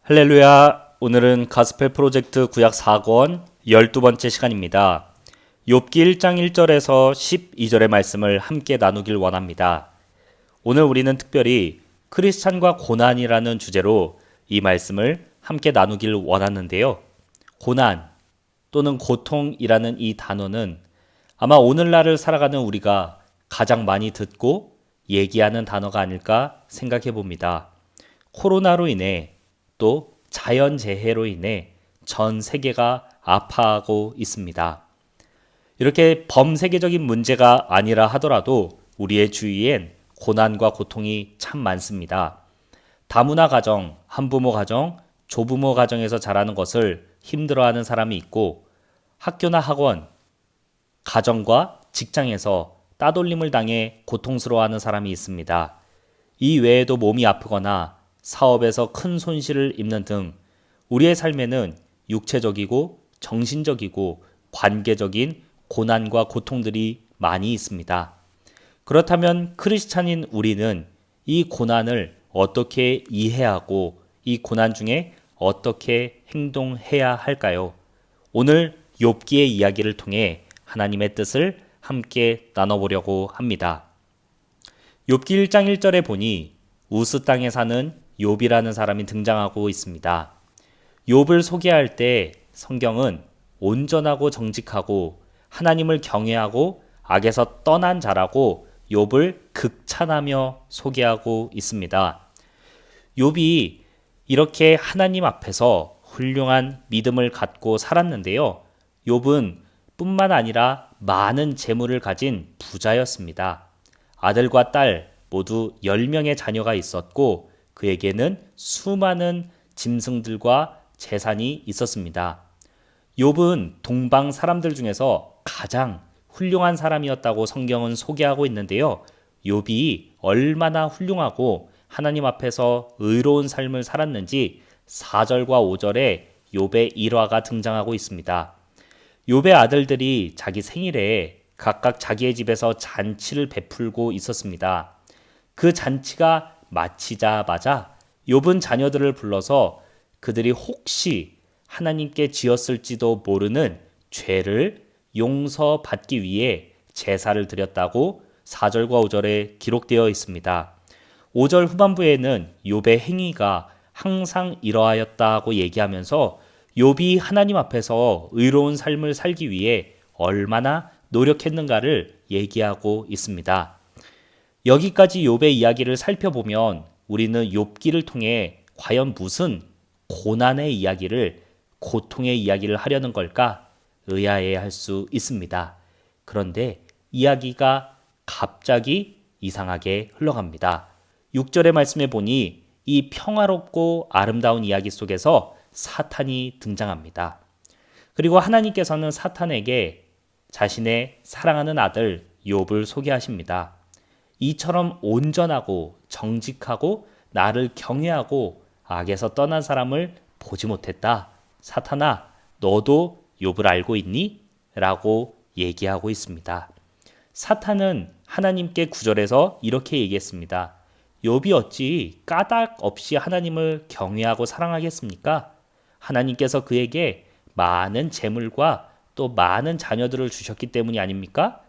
할렐루야. 오늘은 가스펠 프로젝트 구약 4권 12번째 시간입니다. 욥기 1장 1절에서 12절의 말씀을 함께 나누길 원합니다. 오늘 우리는 특별히 크리스찬과 고난이라는 주제로 이 말씀을 함께 나누길 원하는데요. 고난 또는 고통이라는 이 단어는 아마 오늘날을 살아가는 우리가 가장 많이 듣고 얘기하는 단어가 아닐까 생각해 봅니다. 코로나로 인해 또 자연재해로 인해 전 세계가 아파하고 있습니다. 이렇게 범세계적인 문제가 아니라 하더라도 우리의 주위엔 고난과 고통이 참 많습니다. 다문화 가정, 한부모 가정, 조부모 가정에서 자라는 것을 힘들어하는 사람이 있고 학교나 학원, 가정과 직장에서 따돌림을 당해 고통스러워하는 사람이 있습니다. 이 외에도 몸이 아프거나 사업에서 큰 손실을 입는 등 우리의 삶에는 육체적이고 정신적이고 관계적인 고난과 고통들이 많이 있습니다. 그렇다면 크리스찬인 우리는 이 고난을 어떻게 이해하고 이 고난 중에 어떻게 행동해야 할까요? 오늘 욥기의 이야기를 통해 하나님의 뜻을 함께 나눠보려고 합니다. 욥기 1장 1절에 보니 우스 땅에 사는 욥이라는 사람이 등장하고 있습니다. 욥을 소개할 때 성경은 온전하고 정직하고 하나님을 경외하고 악에서 떠난 자라고 욥을 극찬하며 소개하고 있습니다. 욥이 이렇게 하나님 앞에서 훌륭한 믿음을 갖고 살았는데요. 욥은 뿐만 아니라 많은 재물을 가진 부자였습니다. 아들과 딸 모두 10명의 자녀가 있었고 그에게는 수많은 짐승들과 재산이 있었습니다. 욥은 동방 사람들 중에서 가장 훌륭한 사람이었다고 성경은 소개하고 있는데요. 욥이 얼마나 훌륭하고 하나님 앞에서 의로운 삶을 살았는지 4절과 5절에 욥의 일화가 등장하고 있습니다. 욥의 아들들이 자기 생일에 각각 자기의 집에서 잔치를 베풀고 있었습니다. 그 잔치가 마치자마자 욥은 자녀들을 불러서 그들이 혹시 하나님께 지었을지도 모르는 죄를 용서받기 위해 제사를 드렸다고 4절과 5절에 기록되어 있습니다. 5절 후반부에는 욥의 행위가 항상 이러하였다고 얘기하면서 욥이 하나님 앞에서 의로운 삶을 살기 위해 얼마나 노력했는가를 얘기하고 있습니다. 여기까지 욥의 이야기를 살펴보면 우리는 욥기를 통해 과연 무슨 고난의 이야기를, 고통의 이야기를 하려는 걸까 의아해할 수 있습니다. 그런데 이야기가 갑자기 이상하게 흘러갑니다. 6절의 말씀에 보니 이 평화롭고 아름다운 이야기 속에서 사탄이 등장합니다. 그리고 하나님께서는 사탄에게 자신의 사랑하는 아들 욥을 소개하십니다. 이처럼 온전하고 정직하고 나를 경외하고 악에서 떠난 사람을 보지 못했다. 사탄아, 너도 욥을 알고 있니? 라고 얘기하고 있습니다. 사탄은 하나님께 9절에서 이렇게 얘기했습니다. 욥이 어찌 까닭 없이 하나님을 경외하고 사랑하겠습니까? 하나님께서 그에게 많은 재물과 또 많은 자녀들을 주셨기 때문이 아닙니까?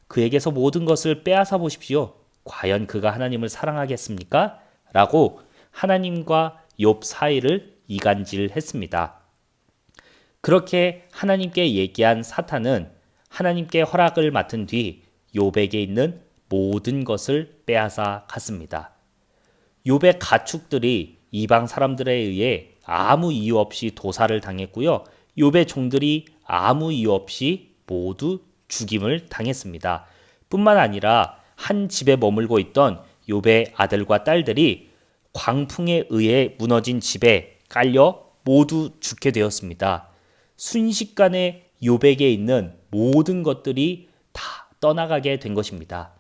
그에게서 모든 것을 빼앗아 보십시오. 과연 그가 하나님을 사랑하겠습니까? 라고 하나님과 욥 사이를 이간질했습니다. 그렇게 하나님께 얘기한 사탄은 하나님께 허락을 맡은 뒤 욥에게 있는 모든 것을 빼앗아 갔습니다. 욥의 가축들이 이방 사람들에 의해 아무 이유 없이 도살을 당했고요. 욥의 종들이 아무 이유 없이 모두 죽임을 당했습니다. 뿐만 아니라 한 집에 머물고 있던 욥의 아들과 딸들이 광풍에 의해 무너진 집에 깔려 모두 죽게 되었습니다. 순식간에 욥에게 있는 모든 것들이 다 떠나가게 된 것입니다.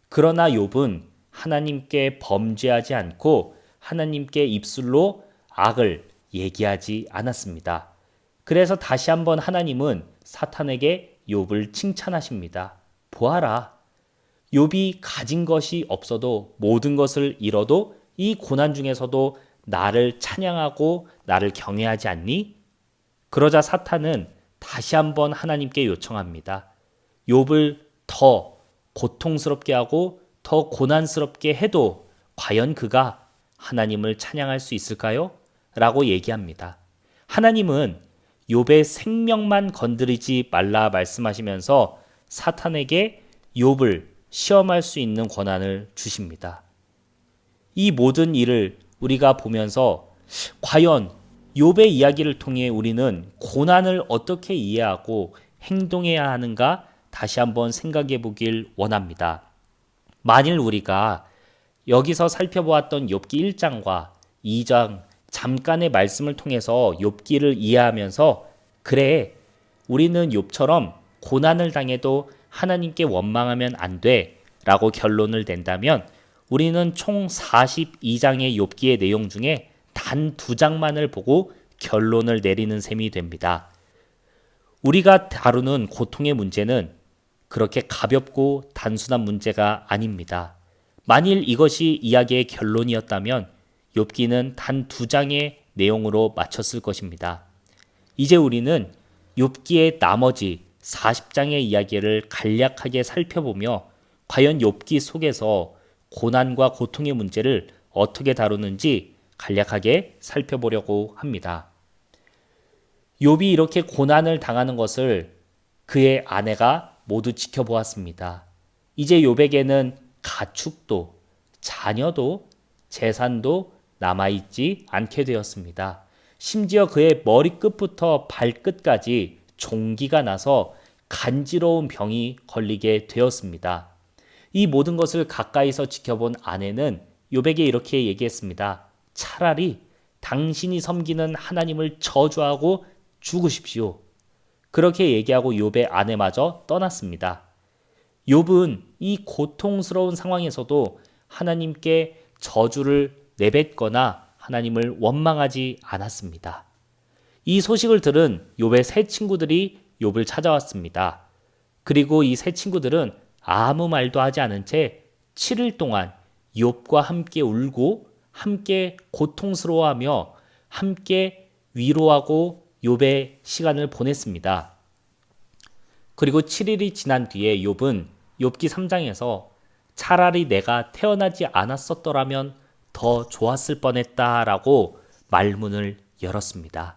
그러나 욥은 하나님께 범죄하지 않고 하나님께 입술로 악을 얘기하지 않았습니다. 그래서 다시 한번 하나님은 사탄에게 욥을 칭찬하십니다. 보아라. 욥이 가진 것이 없어도 모든 것을 잃어도 이 고난 중에서도 나를 찬양하고 나를 경외하지 않니? 그러자 사탄은 다시 한번 하나님께 요청합니다. 욥을 더 고통스럽게 하고 더 고난스럽게 해도 과연 그가 하나님을 찬양할 수 있을까요? 라고 얘기합니다. 하나님은 욥의 생명만 건드리지 말라 말씀하시면서 사탄에게 욥을 시험할 수 있는 권한을 주십니다. 이 모든 일을 우리가 보면서 과연 욥의 이야기를 통해 우리는 고난을 어떻게 이해하고 행동해야 하는가 다시 한번 생각해 보길 원합니다. 만일 우리가 여기서 살펴보았던 욥기 1장과 2장 잠깐의 말씀을 통해서 욥기를 이해하면서 그래, 우리는 욥처럼 고난을 당해도 하나님께 원망하면 안 돼 라고 결론을 낸다면 우리는 총 42장의 욥기의 내용 중에 단 2장만을 보고 결론을 내리는 셈이 됩니다. 우리가 다루는 고통의 문제는 그렇게 가볍고 단순한 문제가 아닙니다. 만일 이것이 이야기의 결론이었다면 욥기는 단 2장의 내용으로 마쳤을 것입니다. 이제 우리는 욥기의 나머지 40장의 이야기를 간략하게 살펴보며 과연 욥기 속에서 고난과 고통의 문제를 어떻게 다루는지 간략하게 살펴보려고 합니다. 욥이 이렇게 고난을 당하는 것을 그의 아내가 모두 지켜보았습니다. 이제 욥에게는 가축도, 자녀도, 재산도 남아있지 않게 되었습니다. 심지어 그의 머리끝부터 발끝까지 종기가 나서 간지러운 병이 걸리게 되었습니다. 이 모든 것을 가까이서 지켜본 아내는 욥에게 이렇게 얘기했습니다. 차라리 당신이 섬기는 하나님을 저주하고 죽으십시오. 그렇게 얘기하고 욥의 아내마저 떠났습니다. 욥은 이 고통스러운 상황에서도 하나님께 저주를 내뱉거나 하나님을 원망하지 않았습니다. 이 소식을 들은 욥의 세 친구들이 욥을 찾아왔습니다. 그리고 이 세 친구들은 아무 말도 하지 않은 채 7일 동안 욥과 함께 울고 함께 고통스러워하며 함께 위로하고 욥의 시간을 보냈습니다. 그리고 7일이 지난 뒤에 욥은 욥기 3장에서 차라리 내가 태어나지 않았었더라면 더 좋았을 뻔했다라고 말문을 열었습니다.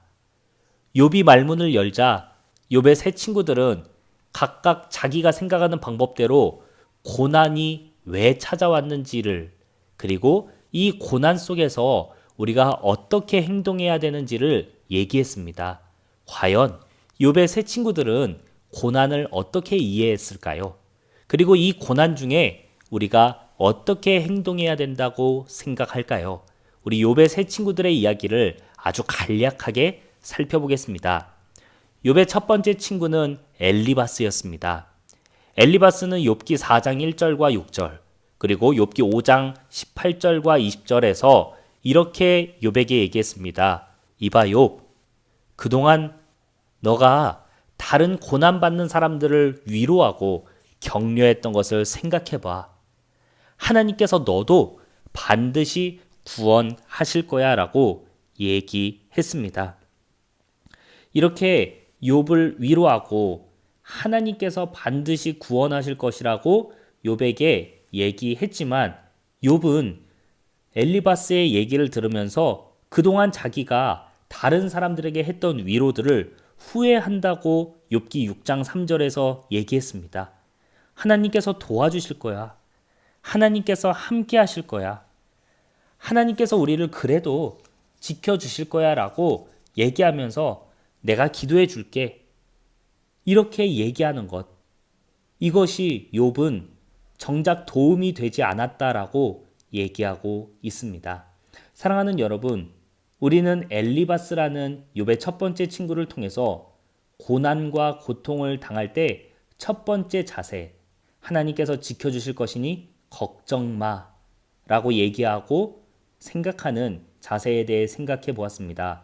욥이 말문을 열자 욥의 세 친구들은 각각 자기가 생각하는 방법대로 고난이 왜 찾아왔는지를 그리고 이 고난 속에서 우리가 어떻게 행동해야 되는지를 얘기했습니다. 과연 욥의 세 친구들은 고난을 어떻게 이해했을까요? 그리고 이 고난 중에 우리가 어떻게 행동해야 된다고 생각할까요? 우리 욥의 세 친구들의 이야기를 아주 간략하게 살펴보겠습니다. 욥의 첫 번째 친구는 엘리바스였습니다. 엘리바스는 욥기 4장 1절과 6절 그리고 욥기 5장 18절과 20절에서 이렇게 욥에게 얘기했습니다. 이봐 욥, 그동안 너가 다른 고난받는 사람들을 위로하고 격려했던 것을 생각해봐. 하나님께서 너도 반드시 구원하실 거야 라고 얘기했습니다. 이렇게 욥을 위로하고 하나님께서 반드시 구원하실 것이라고 욥에게 얘기했지만 욥은 엘리바스의 얘기를 들으면서 그동안 자기가 다른 사람들에게 했던 위로들을 후회한다고 욥기 6장 3절에서 얘기했습니다. 하나님께서 도와주실 거야. 하나님께서 함께 하실 거야. 하나님께서 우리를 그래도 지켜주실 거야 라고 얘기하면서 내가 기도해 줄게. 이렇게 얘기하는 것. 이것이 욥은 정작 도움이 되지 않았다라고 얘기하고 있습니다. 사랑하는 여러분, 우리는 엘리바스라는 욥의 첫 번째 친구를 통해서 고난과 고통을 당할 때 첫 번째 자세, 하나님께서 지켜주실 것이니 걱정 마 라고 얘기하고 생각하는 자세에 대해 생각해 보았습니다.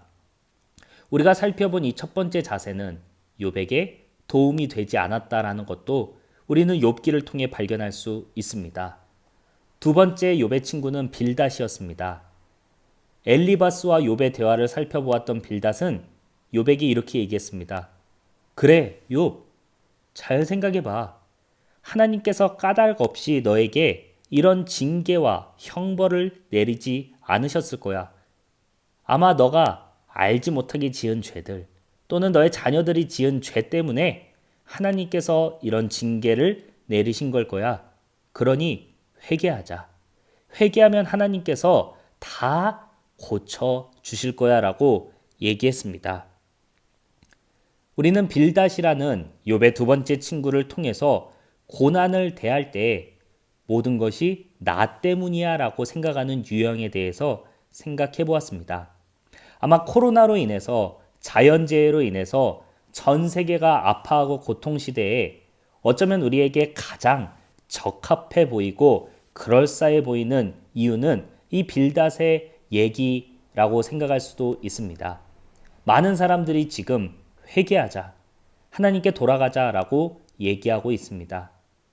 우리가 살펴본 이 첫 번째 자세는 욥에게 도움이 되지 않았다라는 것도 우리는 욥기를 통해 발견할 수 있습니다. 두 번째 욥의 친구는 빌닷이었습니다. 엘리바스와 욥의 대화를 살펴보았던 빌닷은 욥에게 이렇게 얘기했습니다. 그래, 욥, 잘 생각해봐. 하나님께서 까닭 없이 너에게 이런 징계와 형벌을 내리지 않으셨을 거야. 아마 너가 알지 못하게 지은 죄들 또는 너의 자녀들이 지은 죄 때문에 하나님께서 이런 징계를 내리신 걸 거야. 그러니 회개하자. 회개하면 하나님께서 다 고쳐 주실 거야 라고 얘기했습니다. 우리는 빌닷이라는 욥의 두 번째 친구를 통해서 고난을 대할 때 모든 것이 나 때문이야 라고 생각하는 유형에 대해서 생각해 보았습니다. 아마 코로나로 인해서 자연재해로 인해서 전 세계가 아파하고 고통 시대에 어쩌면 우리에게 가장 적합해 보이고 그럴싸해 보이는 이유는 이 빌닷의 얘기라고 생각할 수도 있습니다. 많은 사람들이 지금 회개하자, 하나님께 돌아가자라고 얘기하고 있습니다.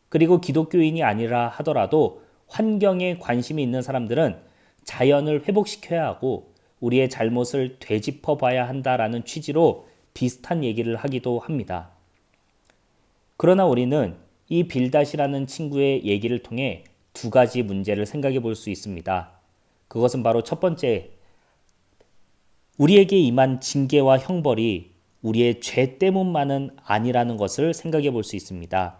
그리고 기독교인이 아니라 하더라도 환경에 관심이 있는 사람들은 자연을 회복시켜야 하고 우리의 잘못을 되짚어 봐야 한다라는 취지로 비슷한 얘기를 하기도 합니다. 그러나 우리는 이 빌닷이라는 친구의 얘기를 통해 두 가지 문제를 생각해 볼 수 있습니다. 그것은 바로 첫 번째, 우리에게 임한 징계와 형벌이 우리의 죄 때문만은 아니라는 것을 생각해 볼 수 있습니다.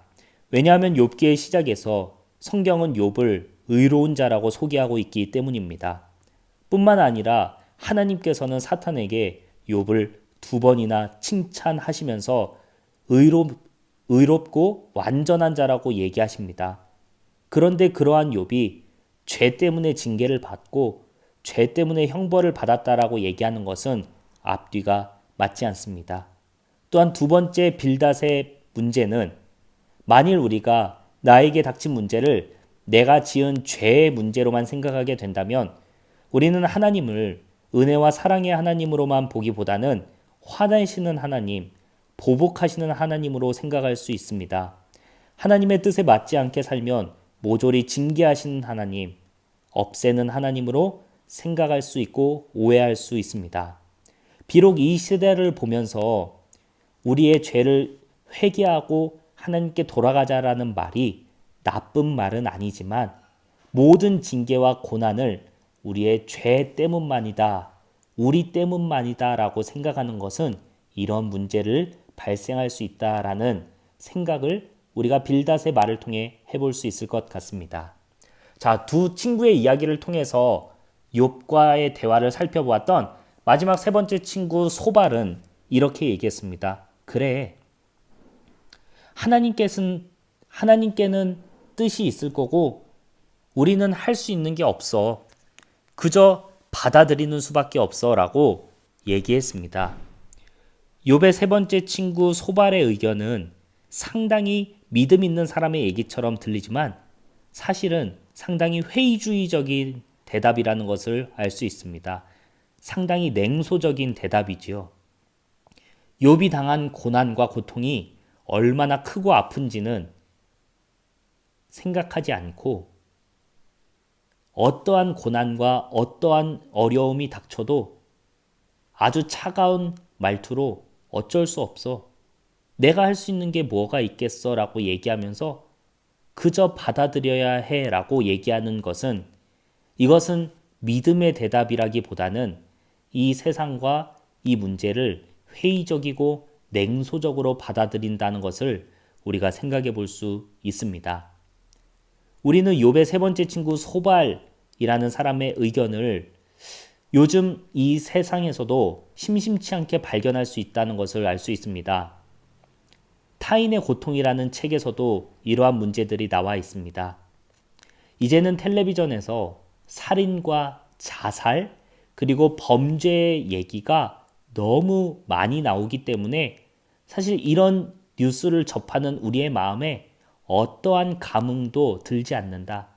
왜냐하면 욥기의 시작에서 성경은 욥을 의로운 자라고 소개하고 있기 때문입니다. 뿐만 아니라 하나님께서는 사탄에게 욥을 두 번이나 칭찬하시면서 의롭고 완전한 자라고 얘기하십니다. 그런데 그러한 욥이 죄 때문에 징계를 받고 죄 때문에 형벌을 받았다라고 얘기하는 것은 앞뒤가 맞지 않습니다. 또한 두 번째 빌닷의 문제는 만일 우리가 나에게 닥친 문제를 내가 지은 죄의 문제로만 생각하게 된다면 우리는 하나님을 은혜와 사랑의 하나님으로만 보기보다는 화내시는 하나님, 보복하시는 하나님으로 생각할 수 있습니다. 하나님의 뜻에 맞지 않게 살면 모조리 징계하시는 하나님, 없애는 하나님으로 생각할 수 있고 오해할 수 있습니다. 비록 이 시대를 보면서 우리의 죄를 회개하고 하나님께 돌아가자라는 말이 나쁜 말은 아니지만 모든 징계와 고난을 우리의 죄 때문만이다, 우리 때문만이다 라고 생각하는 것은 이런 문제를 발생할 수 있다라는 생각을 우리가 빌닷의 말을 통해 해볼 수 있을 것 같습니다. 자, 두 친구의 이야기를 통해서 욥과의 대화를 살펴보았던 마지막 세 번째 친구 소발은 이렇게 얘기했습니다. 그래, 하나님께는 뜻이 있을 거고 우리는 할 수 있는 게 없어. 그저 받아들이는 수밖에 없어 라고 얘기했습니다. 욥의 세 번째 친구 소발의 의견은 상당히 믿음 있는 사람의 얘기처럼 들리지만 사실은 상당히 회의주의적인 대답이라는 것을 알 수 있습니다. 상당히 냉소적인 대답이지요. 욥이 당한 고난과 고통이 얼마나 크고 아픈지는 생각하지 않고 어떠한 고난과 어떠한 어려움이 닥쳐도 아주 차가운 말투로 어쩔 수 없어. 내가 할 수 있는 게 뭐가 있겠어 라고 얘기하면서 그저 받아들여야 해 라고 얘기하는 것은 이것은 믿음의 대답이라기보다는 이 세상과 이 문제를 회의적이고 냉소적으로 받아들인다는 것을 우리가 생각해 볼 수 있습니다. 우리는 욥의 세 번째 친구 소발이라는 사람의 의견을 요즘 이 세상에서도 심심치 않게 발견할 수 있다는 것을 알 수 있습니다. 타인의 고통이라는 책에서도 이러한 문제들이 나와 있습니다. 이제는 텔레비전에서 살인과 자살 그리고 범죄의 얘기가 너무 많이 나오기 때문에 사실 이런 뉴스를 접하는 우리의 마음에 어떠한 감흥도 들지 않는다.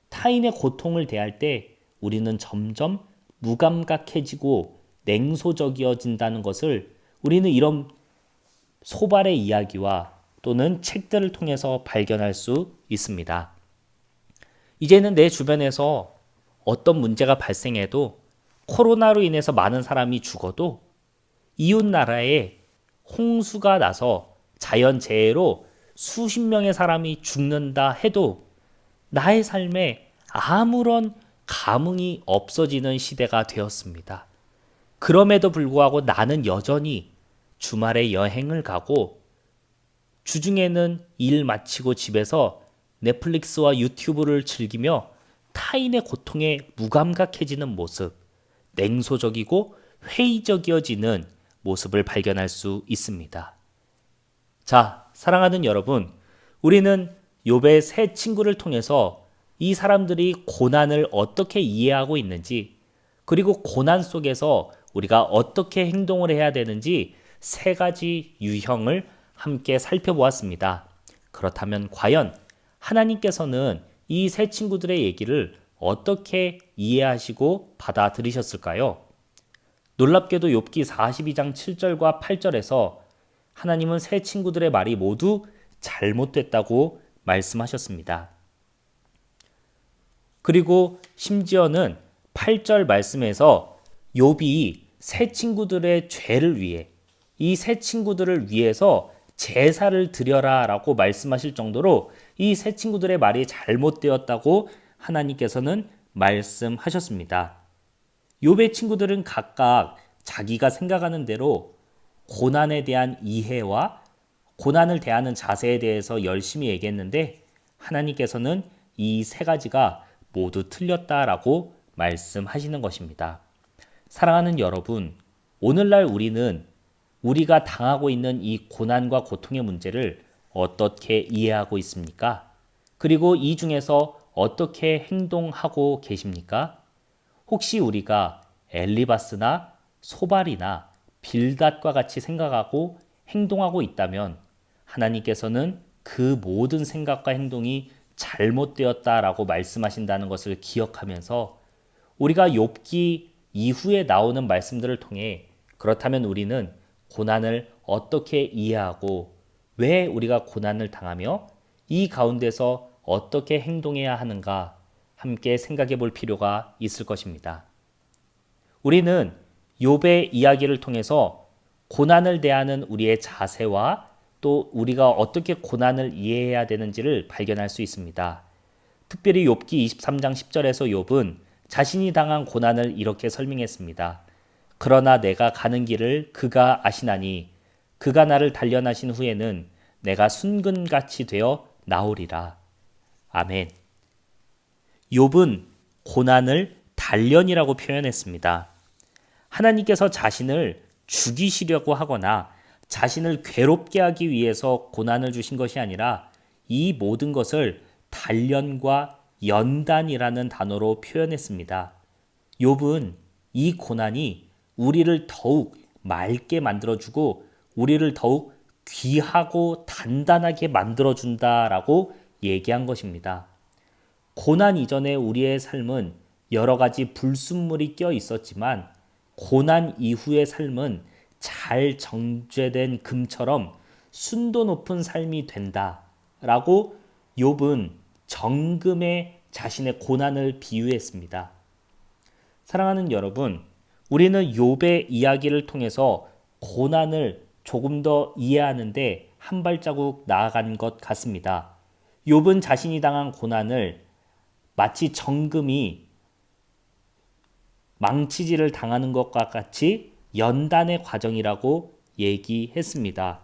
타인의 고통을 대할 때 우리는 점점 무감각해지고 냉소적이어진다는 것을 우리는 이런 소발의 이야기와 또는 책들을 통해서 발견할 수 있습니다. 이제는 내 주변에서 어떤 문제가 발생해도 코로나로 인해서 많은 사람이 죽어도 이웃 나라에 홍수가 나서 자연재해로 수십 명의 사람이 죽는다 해도 나의 삶에 아무런 감흥이 없어지는 시대가 되었습니다. 그럼에도 불구하고 나는 여전히 주말에 여행을 가고 주중에는 일 마치고 집에서 넷플릭스와 유튜브를 즐기며 타인의 고통에 무감각해지는 모습, 냉소적이고 회의적이어지는 모습을 발견할 수 있습니다. 자, 사랑하는 여러분, 우리는 욥의 세 친구를 통해서 이 사람들이 고난을 어떻게 이해하고 있는지, 그리고 고난 속에서 우리가 어떻게 행동을 해야 되는지 세 가지 유형을 함께 살펴보았습니다. 그렇다면 과연 하나님께서는 이 세 친구들의 얘기를 어떻게 이해하시고 받아들이셨을까요? 놀랍게도 욥기 42장 7절과 8절에서 하나님은 세 친구들의 말이 모두 잘못됐다고 말씀하셨습니다. 그리고 심지어는 8절 말씀에서 욥이 세 친구들의 죄를 위해 이 세 친구들을 위해서 제사를 드려라 라고 말씀하실 정도로 이 세 친구들의 말이 잘못되었다고 하나님께서는 말씀하셨습니다. 욥의 친구들은 각각 자기가 생각하는 대로 고난에 대한 이해와 고난을 대하는 자세에 대해서 열심히 얘기했는데 하나님께서는 이 세 가지가 모두 틀렸다라고 말씀하시는 것입니다. 사랑하는 여러분, 오늘날 우리는 우리가 당하고 있는 이 고난과 고통의 문제를 어떻게 이해하고 있습니까? 그리고 이 중에서 어떻게 행동하고 계십니까? 혹시 우리가 엘리바스나 소발이나 빌닷과 같이 생각하고 행동하고 있다면 하나님께서는 그 모든 생각과 행동이 잘못되었다라고 말씀하신다는 것을 기억하면서 우리가 욥기 이후에 나오는 말씀들을 통해 그렇다면 우리는 고난을 어떻게 이해하고 왜 우리가 고난을 당하며 이 가운데서 어떻게 행동해야 하는가 함께 생각해 볼 필요가 있을 것입니다. 우리는 욥의 이야기를 통해서 고난을 대하는 우리의 자세와 또 우리가 어떻게 고난을 이해해야 되는지를 발견할 수 있습니다. 특별히 욥기 23장 10절에서 욥은 자신이 당한 고난을 이렇게 설명했습니다. 그러나 내가 가는 길을 그가 아시나니 그가 나를 단련하신 후에는 내가 순금같이 되어 나오리라. 아멘. 욥은 고난을 단련이라고 표현했습니다. 하나님께서 자신을 죽이시려고 하거나 자신을 괴롭게 하기 위해서 고난을 주신 것이 아니라 이 모든 것을 단련과 연단이라는 단어로 표현했습니다. 욥은 이 고난이 우리를 더욱 맑게 만들어주고 우리를 더욱 귀하고 단단하게 만들어준다라고 얘기한 것입니다. 고난 이전에 우리의 삶은 여러 가지 불순물이 껴 있었지만 고난 이후의 삶은 잘 정제된 금처럼 순도 높은 삶이 된다라고 욥은 정금에 자신의 고난을 비유했습니다. 사랑하는 여러분, 우리는 욥의 이야기를 통해서 고난을 조금 더 이해하는데 한 발자국 나아간 것 같습니다. 욥은 자신이 당한 고난을 마치 정금이 망치질을 당하는 것과 같이 연단의 과정이라고 얘기했습니다.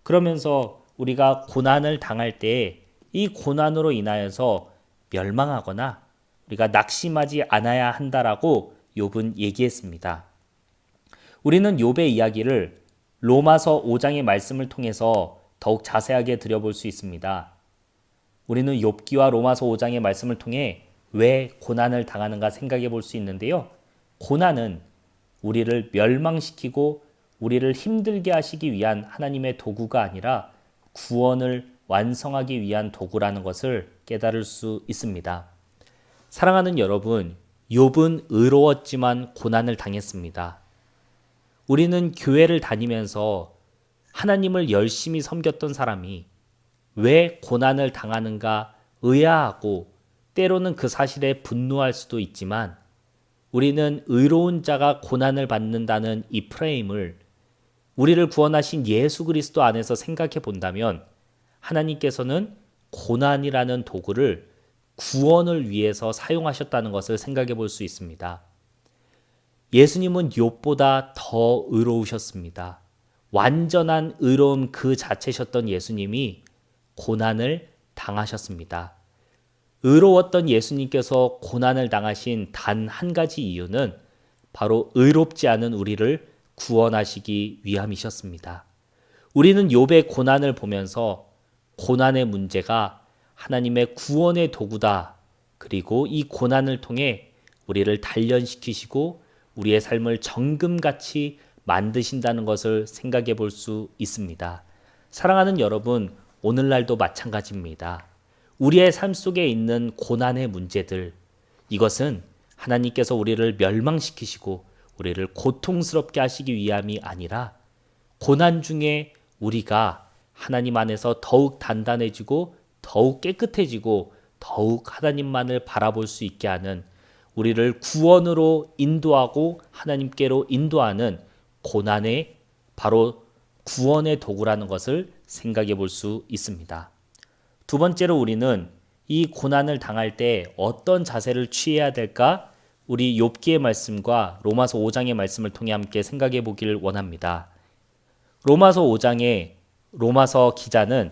그러면서 우리가 고난을 당할 때 이 고난으로 인하여서 멸망하거나 우리가 낙심하지 않아야 한다라고 욥은 얘기했습니다. 우리는 욥의 이야기를 로마서 5장의 말씀을 통해서 더욱 자세하게 들여볼 수 있습니다. 우리는 욥기와 로마서 5장의 말씀을 통해 왜 고난을 당하는가 생각해 볼 수 있는데요. 고난은 우리를 멸망시키고 우리를 힘들게 하시기 위한 하나님의 도구가 아니라 구원을 완성하기 위한 도구라는 것을 깨달을 수 있습니다. 사랑하는 여러분, 욥은 의로웠지만 고난을 당했습니다. 우리는 교회를 다니면서 하나님을 열심히 섬겼던 사람이 왜 고난을 당하는가 의아하고 때로는 그 사실에 분노할 수도 있지만 우리는 의로운 자가 고난을 받는다는 이 프레임을 우리를 구원하신 예수 그리스도 안에서 생각해 본다면 하나님께서는 고난이라는 도구를 구원을 위해서 사용하셨다는 것을 생각해 볼 수 있습니다. 예수님은 욥보다 더 의로우셨습니다. 완전한 의로움 그 자체셨던 예수님이 고난을 당하셨습니다. 의로웠던 예수님께서 고난을 당하신 단 한 가지 이유는 바로 의롭지 않은 우리를 구원하시기 위함이셨습니다. 우리는 욥의 고난을 보면서 고난의 문제가 하나님의 구원의 도구다. 그리고 이 고난을 통해 우리를 단련시키시고 우리의 삶을 정금같이 만드신다는 것을 생각해 볼 수 있습니다. 사랑하는 여러분, 오늘날도 마찬가지입니다. 우리의 삶 속에 있는 고난의 문제들, 이것은 하나님께서 우리를 멸망시키시고 우리를 고통스럽게 하시기 위함이 아니라 고난 중에 우리가 하나님 안에서 더욱 단단해지고 더욱 깨끗해지고 더욱 하나님만을 바라볼 수 있게 하는, 우리를 구원으로 인도하고 하나님께로 인도하는 고난의 바로 구원의 도구라는 것을 생각해 볼 수 있습니다. 두 번째로 우리는 이 고난을 당할 때 어떤 자세를 취해야 될까? 우리 욥기의 말씀과 로마서 5장의 말씀을 통해 함께 생각해 보길 원합니다. 로마서 5장의 로마서 기자는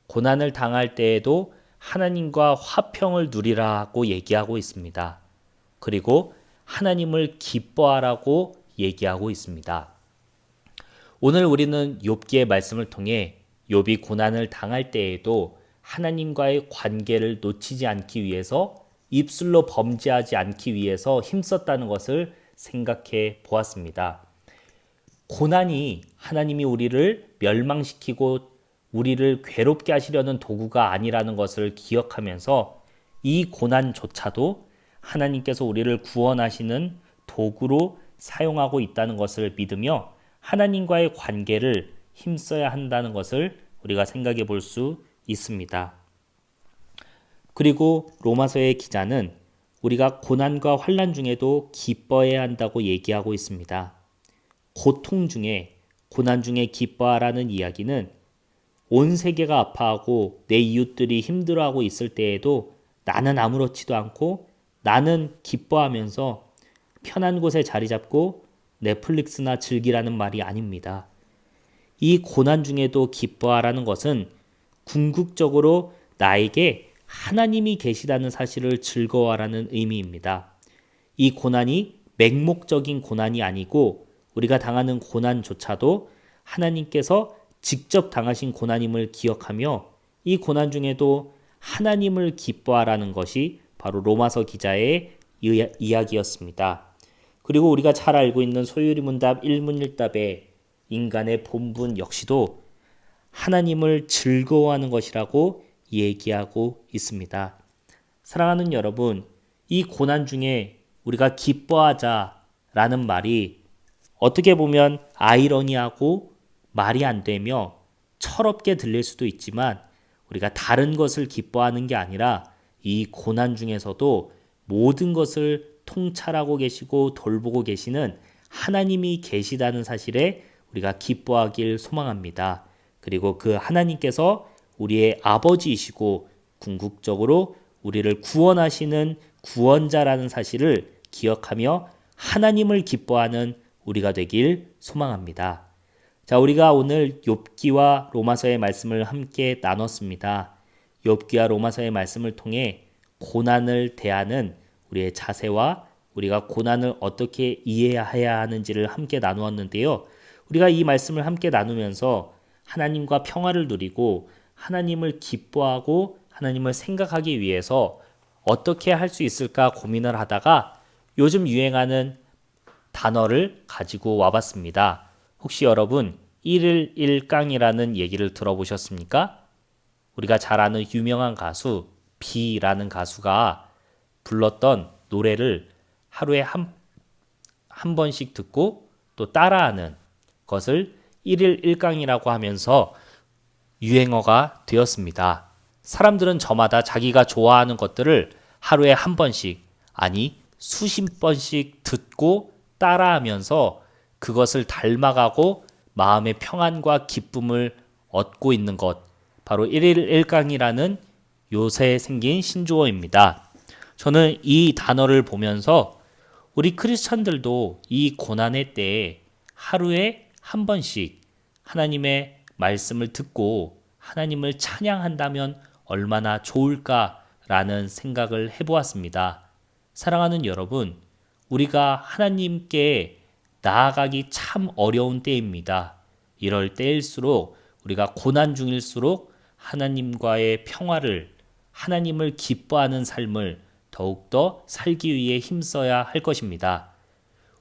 고난을 당할 때에도 하나님과 화평을 누리라고 얘기하고 있습니다. 그리고 하나님을 기뻐하라고 얘기하고 있습니다. 오늘 우리는 욥기의 말씀을 통해 욥이 고난을 당할 때에도 하나님과의 관계를 놓치지 않기 위해서, 입술로 범죄하지 않기 위해서 힘썼다는 것을 생각해 보았습니다. 고난이 하나님이 우리를 멸망시키고 우리를 괴롭게 하시려는 도구가 아니라는 것을 기억하면서 이 고난조차도 하나님께서 우리를 구원하시는 도구로 사용하고 있다는 것을 믿으며 하나님과의 관계를 힘써야 한다는 것을 우리가 생각해 볼 수 있습니다. 그리고 로마서의 기자는 우리가 고난과 환난 중에도 기뻐해야 한다고 얘기하고 있습니다. 고통 중에, 고난 중에 기뻐하라는 이야기는 온 세계가 아파하고 내 이웃들이 힘들어하고 있을 때에도 나는 아무렇지도 않고 나는 기뻐하면서 편한 곳에 자리 잡고 넷플릭스나 즐기라는 말이 아닙니다. 이 고난 중에도 기뻐하라는 것은 궁극적으로 나에게 하나님이 계시다는 사실을 즐거워하라는 의미입니다. 이 고난이 맹목적인 고난이 아니고 우리가 당하는 고난조차도 하나님께서 직접 당하신 고난임을 기억하며 이 고난 중에도 하나님을 기뻐하라는 것이 바로 로마서 기자의 이야기였습니다. 그리고 우리가 잘 알고 있는 소유리문답 1문1답의 인간의 본분 역시도 하나님을 즐거워하는 것이라고 얘기하고 있습니다. 사랑하는 여러분, 이 고난 중에 우리가 기뻐하자라는 말이 어떻게 보면 아이러니하고 말이 안 되며 철없게 들릴 수도 있지만 우리가 다른 것을 기뻐하는 게 아니라 이 고난 중에서도 모든 것을 통찰하고 계시고 돌보고 계시는 하나님이 계시다는 사실에 우리가 기뻐하길 소망합니다. 그리고 그 하나님께서 우리의 아버지이시고 궁극적으로 우리를 구원하시는 구원자라는 사실을 기억하며 하나님을 기뻐하는 우리가 되길 소망합니다. 자, 우리가 오늘 욥기와 로마서의 말씀을 함께 나눴습니다. 욥기와 로마서의 말씀을 통해 고난을 대하는 우리의 자세와 우리가 고난을 어떻게 이해해야 하는지를 함께 나누었는데요. 우리가 이 말씀을 함께 나누면서 하나님과 평화를 누리고 하나님을 기뻐하고 하나님을 생각하기 위해서 어떻게 할 수 있을까 고민을 하다가 요즘 유행하는 단어를 가지고 와봤습니다. 혹시 여러분 1일 1강이라는 얘기를 들어보셨습니까? 우리가 잘 아는 유명한 가수 비라는 가수가 불렀던 노래를 하루에 한 번씩 듣고 또 따라하는 것을 1일 1강이라고 하면서 유행어가 되었습니다. 사람들은 저마다 자기가 좋아하는 것들을 하루에 한 번씩, 아니 수십 번씩 듣고 따라하면서 그것을 닮아가고 마음의 평안과 기쁨을 얻고 있는 것, 바로 1일 1강이라는 요새 생긴 신조어입니다. 저는 이 단어를 보면서 우리 크리스천들도 이 고난의 때에 하루에 한 번씩 하나님의 말씀을 듣고 하나님을 찬양한다면 얼마나 좋을까라는 생각을 해보았습니다. 사랑하는 여러분, 우리가 하나님께 나아가기 참 어려운 때입니다. 이럴 때일수록 우리가 고난 중일수록 하나님과의 평화를, 하나님을 기뻐하는 삶을 더욱더 살기 위해 힘써야 할 것입니다.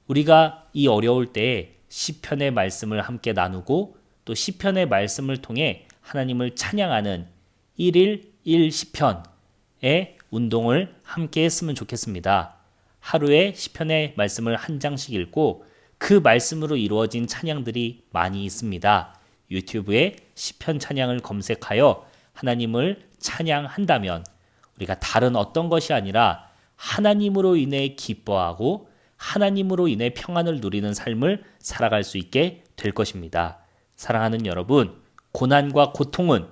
우리가 이 어려울 때에 시편의 말씀을 함께 나누고 또 시편의 말씀을 통해 하나님을 찬양하는 1일 1시편의 운동을 함께 했으면 좋겠습니다. 하루에 시편의 말씀을 한 장씩 읽고 그 말씀으로 이루어진 찬양들이 많이 있습니다. 유튜브에 시편 찬양을 검색하여 하나님을 찬양한다면 우리가 다른 어떤 것이 아니라 하나님으로 인해 기뻐하고 하나님으로 인해 평안을 누리는 삶을 살아갈 수 있게 될 것입니다. 사랑하는 여러분, 고난과 고통은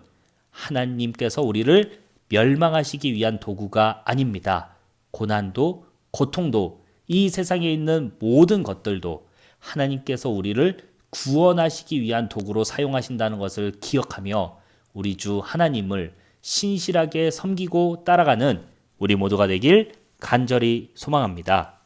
하나님께서 우리를 멸망하시기 위한 도구가 아닙니다. 고난도 고통도 이 세상에 있는 모든 것들도 하나님께서 우리를 구원하시기 위한 도구로 사용하신다는 것을 기억하며 우리 주 하나님을 신실하게 섬기고 따라가는 우리 모두가 되길 간절히 소망합니다.